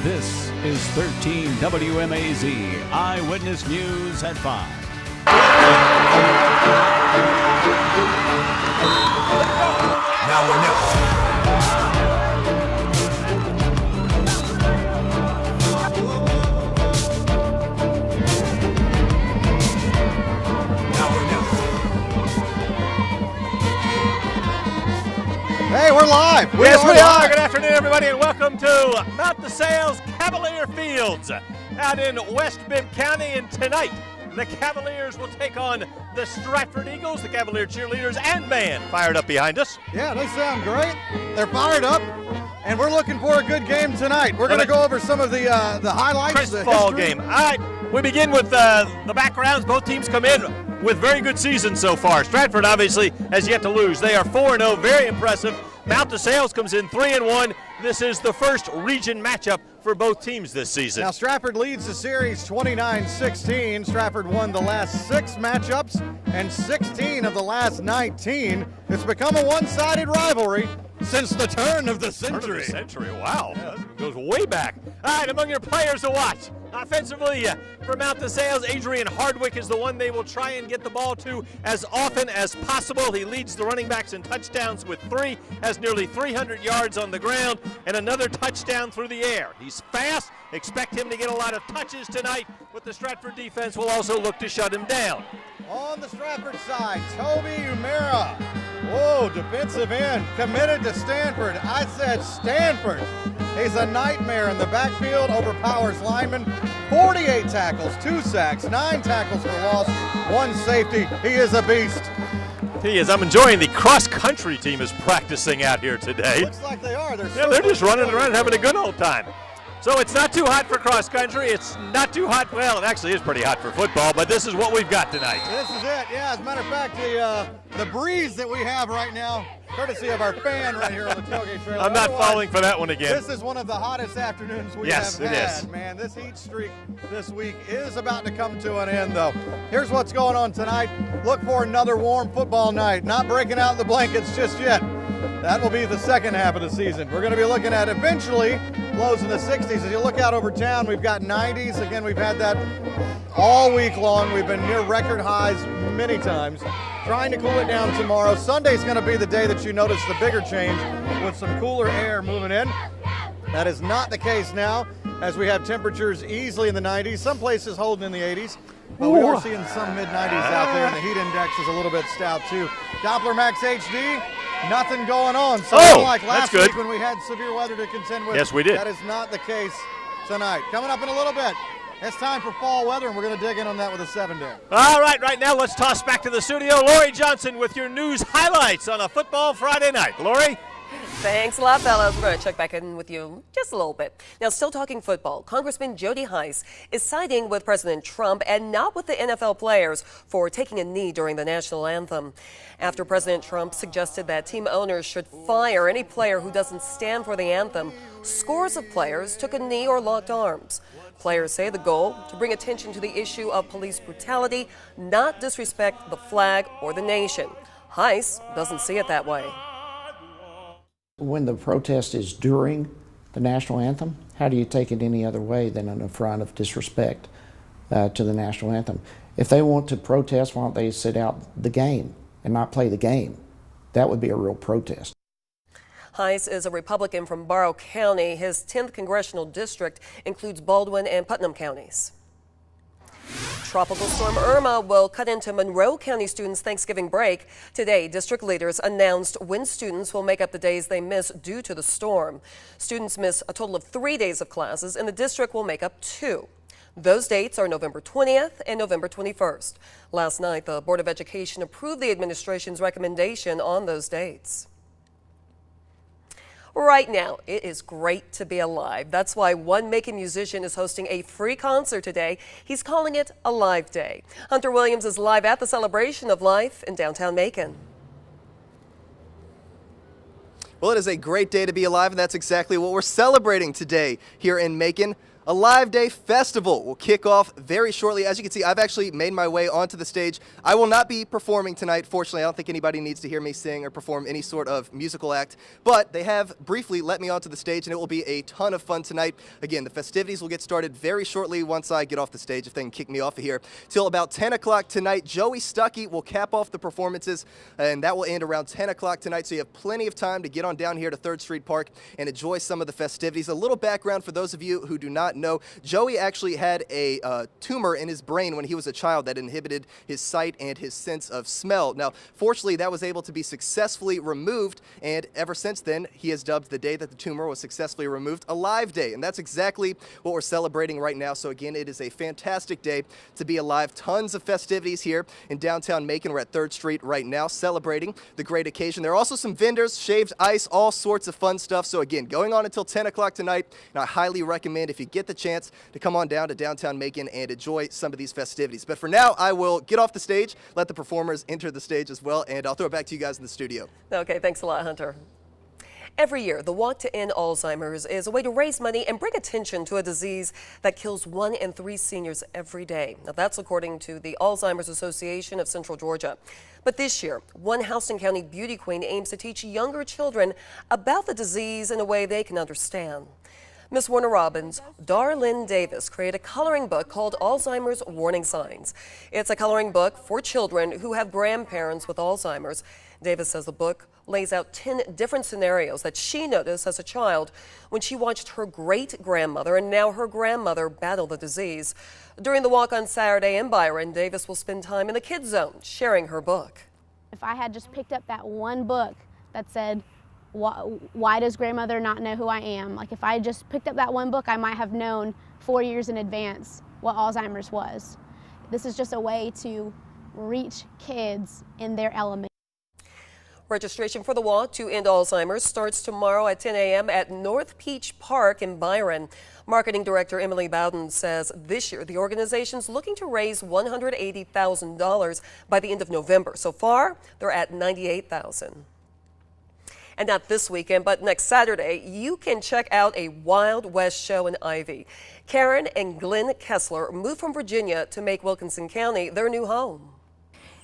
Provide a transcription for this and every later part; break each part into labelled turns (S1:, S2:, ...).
S1: This is 13 WMAZ Eyewitness News at 5.
S2: Now we're next.
S3: Hey, we're live.
S4: Yes, we are. Good afternoon, everybody, and welcome to Mount DeSales Cavalier Fields out in West Bibb County. And tonight, the Cavaliers will take on the Stratford Eagles. The Cavalier cheerleaders and band fired up behind us.
S3: Yeah, they sound great. They're fired up, and we're looking for a good game tonight. We're going to go over some of the highlights.
S4: Crisp ball game. All right, we begin with the backgrounds. Both teams come in with very good seasons so far. Stratford obviously has yet to lose. They are 4-0, very impressive. Mount DeSales comes in 3-1. This is the first region matchup for both teams this season.
S3: Now Stratford leads the series 29-16. Stratford won the last 6 matchups and 16 of the last 19. It's become a one-sided rivalry since the turn of the century.
S4: Wow. Yeah, that goes way back. All right, among your players to watch. Offensively, for Mount DeSales, Adrian Hardwick is the one they will try and get the ball to as often as possible. He leads the running backs in touchdowns with 3, has nearly 300 yards on the ground, and another touchdown through the air. He's fast. Expect him to get a lot of touches tonight, but the Stratford defense will also look to shut him down.
S3: On the Stratford side, Toby Umera. Whoa, defensive end, committed to Stanford. I said Stanford. He's a nightmare in the backfield, overpowers linemen. 48 tackles, 2 sacks, 9 tackles for loss, 1 safety. He is a beast.
S4: He is. I'm enjoying the cross-country team is practicing out here today.
S3: Looks like they are.
S4: They're just running around having a good old time. So it's not too hot for cross-country. It's not too hot. Well, it actually is pretty hot for football, but this is what we've got tonight.
S3: This is it. Yeah, as a matter of fact, the breeze that we have right now, courtesy of our fan right here on the tailgate trailer.
S4: I'm not falling for that one again.
S3: This is one of the hottest afternoons we have had. Yes, it is. Man, this heat streak this week is about to come to an end, though. Here's what's going on tonight. Look for another warm football night. Not breaking out the blankets just yet. That will be the second half of the season. We're going to be looking at eventually lows in the 60s. As you look out over town, we've got 90s. Again, we've had that all week long. We've been near record highs many times. Trying to cool it down tomorrow. Sunday's going to be the day that you notice the bigger change with some cooler air moving in. That is not the case now, as we have temperatures easily in the 90s. Some places holding in the 80s. But we are seeing some mid-90s out there, and the heat index is a little bit stout, too. Doppler Max HD, nothing going on. So unlike last week when we had severe weather to contend with,
S4: yes, we did.
S3: That is not the case tonight. Coming up in a little bit, it's time for fall weather, and we're going to dig in on that with a 7-day.
S4: All right now let's toss back to the studio. Lori Johnson with your news highlights on a football Friday night. Lori?
S5: Thanks a lot, fellas. We're going to check back in with you just a little bit. Now, still talking football, Congressman Jody Hice is siding with President Trump and not with the NFL players for taking a knee during the national anthem. After President Trump suggested that team owners should fire any player who doesn't stand for the anthem, scores of players took a knee or locked arms. Players say the goal to bring attention to the issue of police brutality, not disrespect the flag or the nation. Hice doesn't see it that way.
S6: When the protest is during the national anthem, how do you take it any other way than an affront of disrespect to the national anthem? If they want to protest, why don't they sit out the game and not play the game? That would be a real protest.
S5: Hice is a Republican from Barrow County. His 10th congressional district includes Baldwin and Putnam counties. Tropical storm Irma will cut into Monroe County students' Thanksgiving break. Today, district leaders announced when students will make up the days they miss due to the storm. Students miss a total of 3 days of classes, and the district will make up 2. Those dates are November 20th and November 21st. Last night, the Board of Education approved the administration's recommendation on those dates. Right now, it is great to be alive. That's why one Macon musician is hosting a free concert today. He's calling it a Live Day. Hunter Williams is live at the celebration of life in downtown Macon.
S7: Well, it is a great day to be alive, and that's exactly what we're celebrating today here in Macon. A Live Day Festival will kick off very shortly. As you can see, I've actually made my way onto the stage. I will not be performing tonight. Fortunately, I don't think anybody needs to hear me sing or perform any sort of musical act. But they have briefly let me onto the stage, and it will be a ton of fun tonight. Again, the festivities will get started very shortly once I get off the stage, if they can kick me off of here. Till about 10 o'clock tonight, Joey Stuckey will cap off the performances, and that will end around 10 o'clock tonight. So you have plenty of time to get on down here to 3rd Street Park and enjoy some of the festivities. A little background for those of you who do not know, Joey actually had a tumor in his brain when he was a child that inhibited his sight and his sense of smell. Now, fortunately, that was able to be successfully removed, and ever since then, he has dubbed the day that the tumor was successfully removed a Live Day, and that's exactly what we're celebrating right now. So again, it is a fantastic day to be alive. Tons of festivities here in downtown Macon. We're at 3rd Street right now celebrating the great occasion. There are also some vendors, shaved ice, all sorts of fun stuff. So again, going on until 10 o'clock tonight, and I highly recommend, if you get the chance, to come on down to downtown Macon and enjoy some of these festivities. But for now, I will get off the stage, let the performers enter the stage as well, and I'll throw it back to you guys in the studio.
S5: Okay, thanks a lot, Hunter. Every year, the Walk to End Alzheimer's is a way to raise money and bring attention to a disease that kills 1 in 3 seniors every day. Now, that's according to the Alzheimer's Association of Central Georgia. But this year, one Houston County beauty queen aims to teach younger children about the disease in a way they can understand. Miss Warner Robins' Darlene Davis created a coloring book called Alzheimer's Warning Signs. It's a coloring book for children who have grandparents with Alzheimer's. Davis says the book lays out 10 different scenarios that she noticed as a child when she watched her great-grandmother and now her grandmother battle the disease. During the walk on Saturday in Byron, Davis will spend time in the kids zone sharing her book.
S8: If I had just picked up that one book that said, why does grandmother not know who I am? Like, if I just picked up that one book, I might have known 4 years in advance what Alzheimer's was. This is just a way to reach kids in their element.
S5: Registration for the Walk to End Alzheimer's starts tomorrow at 10 a.m. at North Peach Park in Byron. Marketing Director Emily Bowden says this year the organization's looking to raise $180,000 by the end of November. So far, they're at $98,000. And not this weekend, but next Saturday, you can check out a Wild West show in Ivy. Karen and Glenn Kessler moved from Virginia to make Wilkinson County their new home.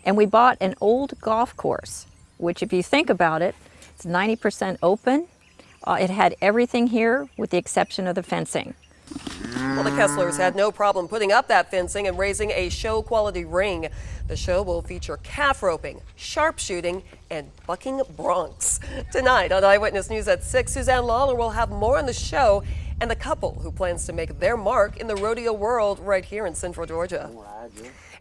S9: And we bought an old golf course, which, if you think about it, it's 90% open. It had everything here with the exception of the fencing.
S5: Well, the Kesslers had no problem putting up that fencing and raising a show-quality ring. The show will feature calf roping, sharpshooting, and bucking broncs. Tonight on Eyewitness News at 6, Suzanne Lawler will have more on the show and the couple who plans to make their mark in the rodeo world right here in Central Georgia.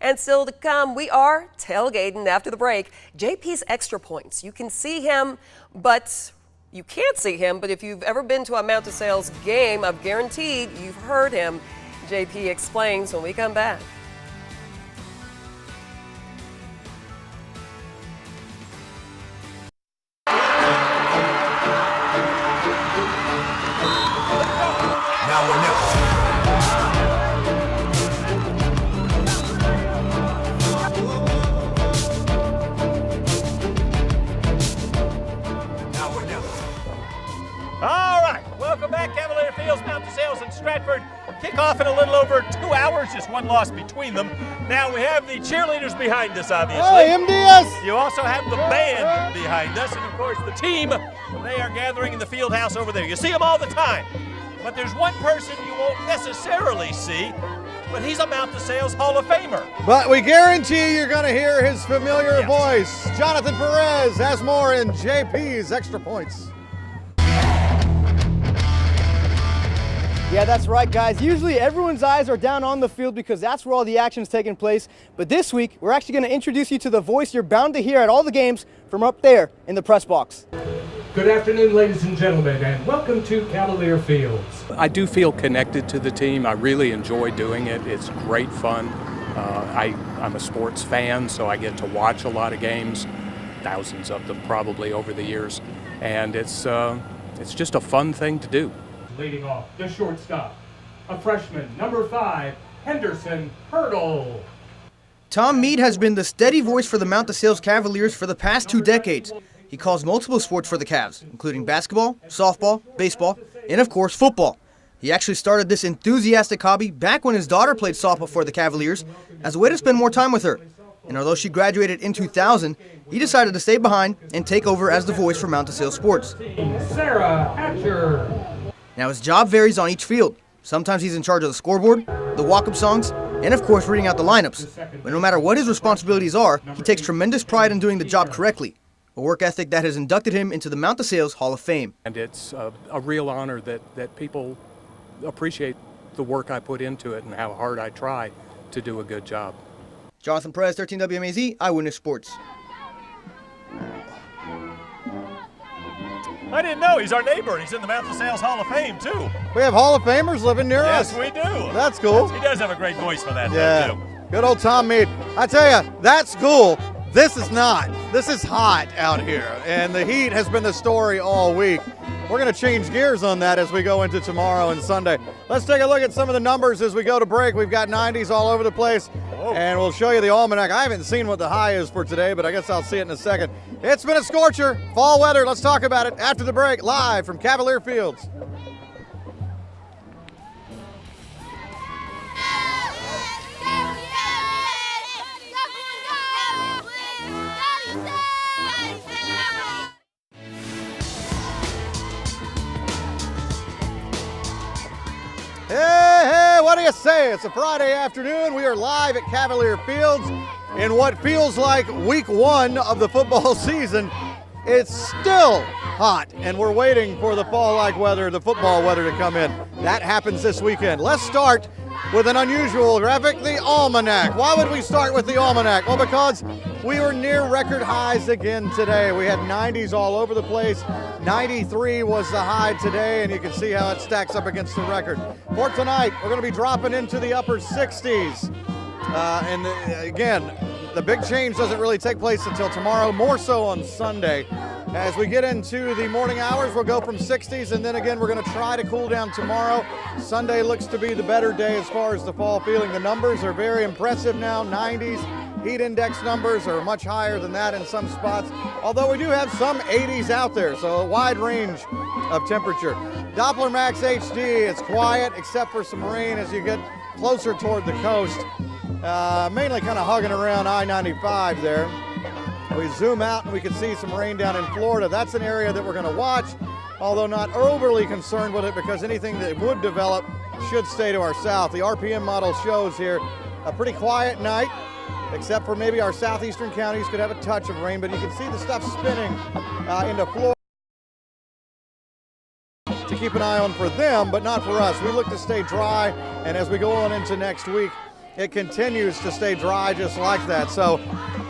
S5: And still to come, we are tailgating after the break. JP's Extra Points. You can see him, but you can't see him, but if you've ever been to a Mount DeSales game, I'm guaranteed you've heard him. JP explains when we come back.
S2: Now we're next.
S4: All right, welcome back, Cavalier Fields, Mount DeSales and Stratford. Kickoff in a little over 2 hours, just one loss between them. Now we have the cheerleaders behind us, obviously.
S3: Hey, MDS!
S4: You also have the band behind us, and of course the team. They are gathering in the field house over there. You see them all the time, but there's one person you won't necessarily see, but he's a Mount DeSales Hall of Famer.
S3: But we guarantee you're going to hear his familiar voice. Jonathan Perez has more in JP's Extra Points.
S10: Yeah, that's right, guys. Usually everyone's eyes are down on the field because that's where all the action's taking place. But this week, we're actually going to introduce you to the voice you're bound to hear at all the games from up there in the press box.
S11: Good afternoon, ladies and gentlemen, and welcome to Cavalier Fields.
S12: I do feel connected to the team. I really enjoy doing it. It's great fun. I'm a sports fan, so I get to watch a lot of games, thousands of them probably over the years, and it's just a fun thing to do.
S11: Leading off, the shortstop, a freshman, number 5, Henderson Hurdle.
S10: Tom Mead has been the steady voice for the Mount DeSales Cavaliers for the past 2 decades. He calls multiple sports for the Cavs, including basketball, softball, baseball, and of course football. He actually started this enthusiastic hobby back when his daughter played softball for the Cavaliers as a way to spend more time with her. And although she graduated in 2000, he decided to stay behind and take over as the voice for Mount DeSales Sports.
S11: Sarah Hatcher.
S10: Now his job varies on each field. Sometimes he's in charge of the scoreboard, the walk-up songs, and of course reading out the lineups. But no matter what his responsibilities are, he takes tremendous pride in doing the job correctly, a work ethic that has inducted him into the Mount DeSales Hall of Fame.
S12: And it's a real honor that people appreciate the work I put into it and how hard I try to do a good job.
S10: Jonathan Perez, 13 WMAZ, Eyewitness Sports.
S4: I didn't know. He's our neighbor. He's in the Mount DeSales Hall of Fame, too.
S3: We have Hall of Famers living near us.
S4: Yes, we do.
S3: That's cool.
S4: He does have a great voice for that,
S3: Yeah.
S4: though, too.
S3: Good old Tom Mead. I tell you, that's cool. This is not. This is hot out here, and the heat has been the story all week. We're going to change gears on that as we go into tomorrow and Sunday. Let's take a look at some of the numbers as we go to break. We've got 90s all over the place, and we'll show you the almanac. I haven't seen what the high is for today, but I guess I'll see it in a second. It's been a scorcher. Fall weather. Let's talk about it after the break, live from Cavalier Fields. Hey, what do you say? It's a Friday afternoon. We are live at Cavalier Fields in what feels like week one of the football season. It's still hot, and we're waiting for the fall-like weather, the football weather to come in. That happens this weekend. Let's start with an unusual graphic, the almanac. Why would we start with the almanac? Well, because we were near record highs again today. We had 90s all over the place. 93 was the high today, and you can see how it stacks up against the record. For tonight, we're going to be dropping into the upper 60s. Again, the big change doesn't really take place until tomorrow, more so on Sunday. As we get into the morning hours, we'll go from 60s, and then again, we're going to try to cool down tomorrow. Sunday looks to be the better day as far as the fall feeling. The numbers are very impressive now, 90s. Heat index numbers are much higher than that in some spots, although we do have some 80s out there, so a wide range of temperature. Doppler Max HD, it's quiet except for some rain as you get closer toward the coast. Mainly kind of hugging around I-95 there. We zoom out and we can see some rain down in Florida. That's an area that we're going to watch, although not overly concerned with it because anything that would develop should stay to our south. The RPM model shows here a pretty quiet night, except for maybe our southeastern counties could have a touch of rain, but you can see the stuff spinning into Florida. To keep an eye on for them, but not for us. We look to stay dry, and as we go on into next week, it continues to stay dry just like that. So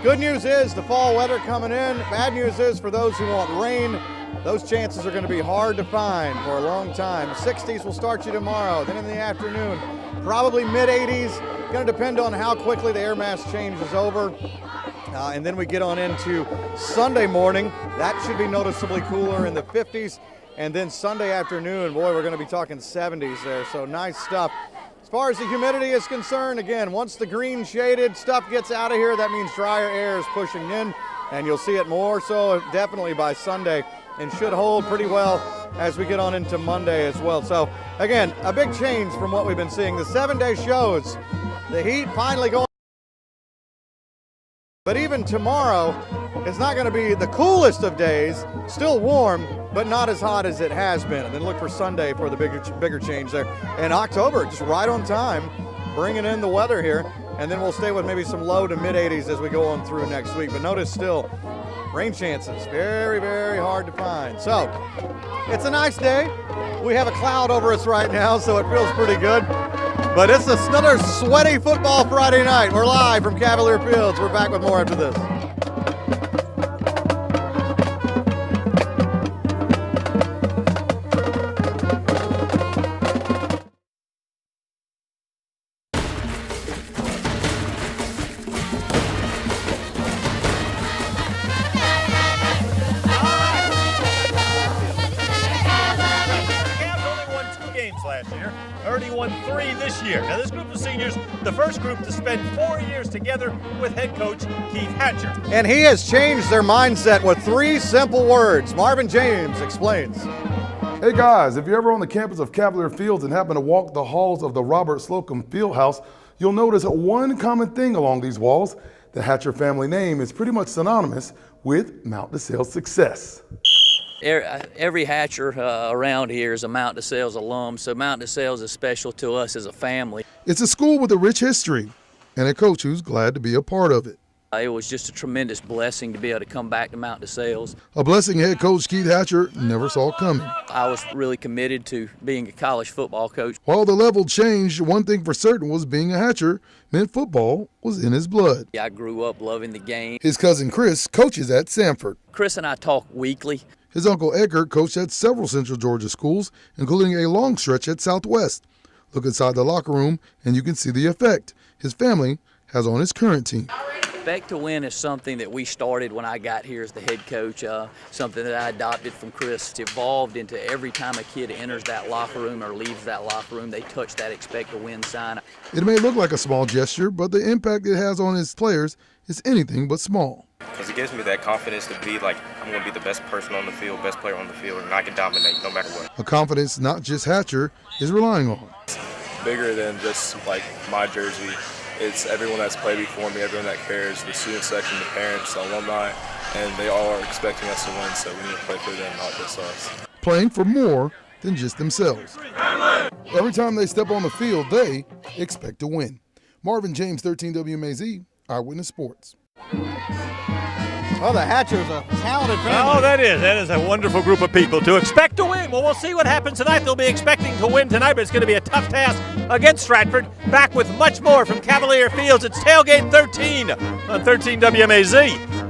S3: good news is the fall weather coming in. Bad news is for those who want rain, those chances are going to be hard to find for a long time. 60s will start you tomorrow. Then in the afternoon, probably mid-80s. Going to depend on how quickly the air mass change is over. And then we get on into Sunday morning. That should be noticeably cooler in the 50s. And then Sunday afternoon, boy, we're going to be talking 70s there. So nice stuff. As far as the humidity is concerned, again, once the green shaded stuff gets out of here, that means drier air is pushing in, and you'll see it more so definitely by Sunday, and should hold pretty well as we get on into Monday as well. So again, a big change from what we've been seeing. The 7-day shows the heat finally going. But even tomorrow, it's not going to be the coolest of days, still warm, but not as hot as it has been. And then look for Sunday for the bigger change there. And October, just right on time, bringing in the weather here. And then we'll stay with maybe some low to mid-80s as we go on through next week. But notice still, rain chances, very, very hard to find. So it's a nice day. We have a cloud over us right now, so it feels pretty good. But it's another sweaty football Friday night. We're live from Cavalier Fields. We're back with more after this.
S4: Last year. Already won 3 this year. Now this group of seniors, the first group to spend 4 years together with head coach Keith Hatcher.
S3: And he has changed their mindset with 3 simple words. Marvin James explains.
S13: Hey guys, if you're ever on the campus of Cavalier Fields and happen to walk the halls of the Robert Slocum Fieldhouse, you'll notice one common thing along these walls. The Hatcher family name is pretty much synonymous with Mount DeSales success.
S14: Every Hatcher around here is a Mount DeSales alum, so Mount DeSales is special to us as a family.
S13: It's a school with a rich history and a coach who's glad to be a part of it.
S14: It was just a tremendous blessing to be able to come back to Mount DeSales.
S13: A blessing head coach Keith Hatcher never saw coming.
S14: I was really committed to being a college football coach.
S13: While the level changed, one thing for certain was being a Hatcher meant football was in his blood.
S14: I grew up loving the game.
S13: His cousin Chris coaches at Sanford.
S14: Chris and I talk weekly.
S13: His uncle Edgar coached at several Central Georgia schools, including a long stretch at Southwest. Look inside the locker room and you can see the effect his family has on his current team.
S14: Expect to win is something that we started when I got here as the head coach, something that I adopted from Chris. It's evolved into every time a kid enters that locker room or leaves that locker room, they touch that expect to win sign.
S13: It may look like a small gesture, but the impact it has on his players is anything but small.
S15: Because it gives me that confidence to be like, I'm going to be the best person on the field, best player on the field, and I can dominate no matter what.
S13: A confidence not just Hatcher is relying on.
S16: It's bigger than just like my jersey. It's everyone that's played before me, everyone that cares, the student section, the parents, the alumni, and they all are expecting us to win, so we need to play for them, not just us.
S13: Playing for more than just themselves. Every time they step on the field, they expect to win. Marvin James, 13 WMAZ, Eyewitness Sports.
S3: Well, the Hatchers are a talented family.
S4: Oh, that is a wonderful group of people to expect to win. Well, we'll see what happens tonight. They'll be expecting to win tonight, but it's going to be a tough task against Stratford. Back with much more from Cavalier Fields. It's Tailgate 13 on 13 WMAZ.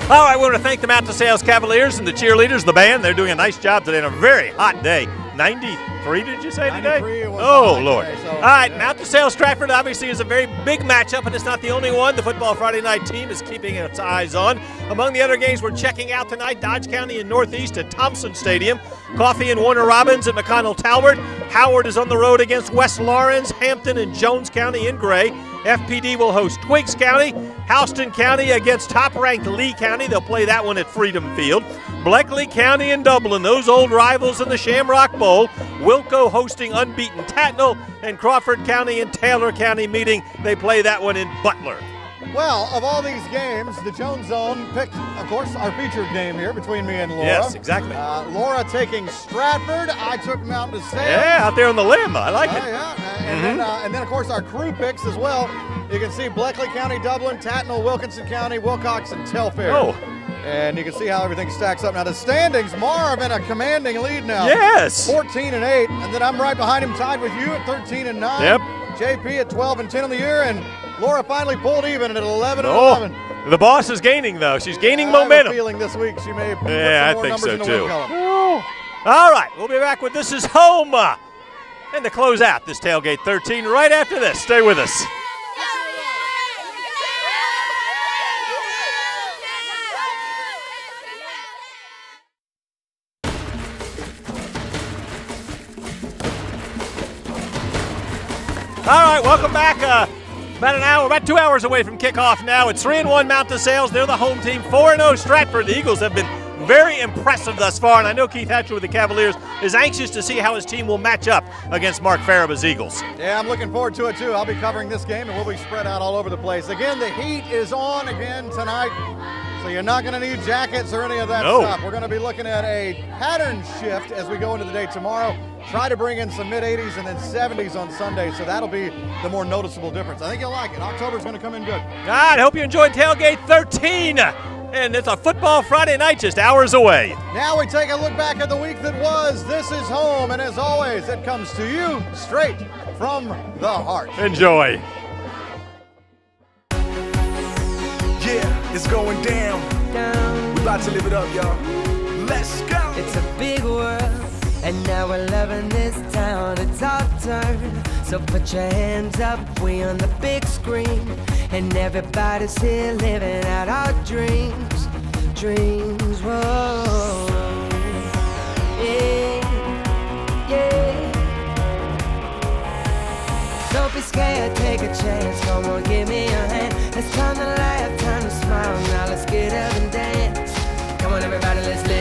S4: All right, we want to thank the Mount DeSales Cavaliers and the cheerleaders, the band. They're doing a nice job today on a very hot day. 93, did you say today?
S3: 93 was
S4: oh, Lord.
S3: Today, so
S4: all right, Mount DeSales Stratford obviously is a very big matchup, and it's not the only one the Football Friday Night team is keeping its eyes on. Among the other games we're checking out tonight, Dodge County and Northeast at Thompson Stadium, Coffee and Warner Robins at McConnell Talbert. Howard is on the road against West Lawrence, Hampton and Jones County in Gray. FPD will host Twiggs County. Houston County against top-ranked Lee County. They'll play that one at Freedom Field. Bleckley County and Dublin, those old rivals in the Shamrock Bowl. Wilco hosting unbeaten Tatnall, and Crawford County and Taylor County meeting. They play that one in Butler.
S3: Well, of all these games, the Jones Zone picked, of course, our featured game here between me and Laura.
S4: Yes, exactly.
S3: Laura taking Stratford. I took Mount DeSales.
S4: Yeah, out there on the limb. I like it.
S3: Yeah. And then, of course, our crew picks as well. You can see Bleckley County, Dublin, Tatnall, Wilkinson County, Wilcox, and Telfair.
S4: Oh.
S3: And you can see how everything stacks up. Now, the standings, Marv in a commanding lead now.
S4: Yes.
S3: 14-8. And then I'm right behind him, tied with you at 13-9.
S4: Yep.
S3: JP at 12-10 on the year, and Laura finally pulled even at 11-11.
S4: The boss is gaining, though. She's gaining momentum.
S3: I have a feeling this week she may put some more numbers in the win column.
S4: All right, we'll be back with This Is Home. And to close out this Tailgate 13 right after this. Stay with us. All right, welcome back. About 2 hours away from kickoff now. It's 3-1 Mount DeSales. They're the home team. 4-0 Stratford. The Eagles have been very impressive thus far, and I know Keith Hatcher with the Cavaliers is anxious to see how his team will match up against Mark Faraba's Eagles.
S3: Yeah, I'm looking forward to it, too. I'll be covering this game, and we'll be spread out all over the place. Again, the heat is on again tonight, so you're not going to need jackets or any of that stuff. We're going to be looking at a pattern shift as we go into the day tomorrow. Try to bring in some mid-80s and then 70s on Sunday, so that'll be the more noticeable difference. I think you'll like it. October's going to come in good.
S4: I hope you enjoyed Tailgate 13. And it's a Football Friday night just hours away.
S3: Now we take a look back at the week that was. This is home, and as always, it comes to you straight from the heart.
S4: Enjoy.
S2: Yeah, it's going down. We about to live it up, y'all. Let's go.
S17: It's a big world, and now we're loving this town. It's our turn, so put your hands up. We on the big screen, and everybody's here living out our dreams. Dreams, whoa. Yeah. scared, take a chance. Come on, give me a hand. It's time to laugh, time to smile. Now let's get up and dance. Come on, everybody, let's live.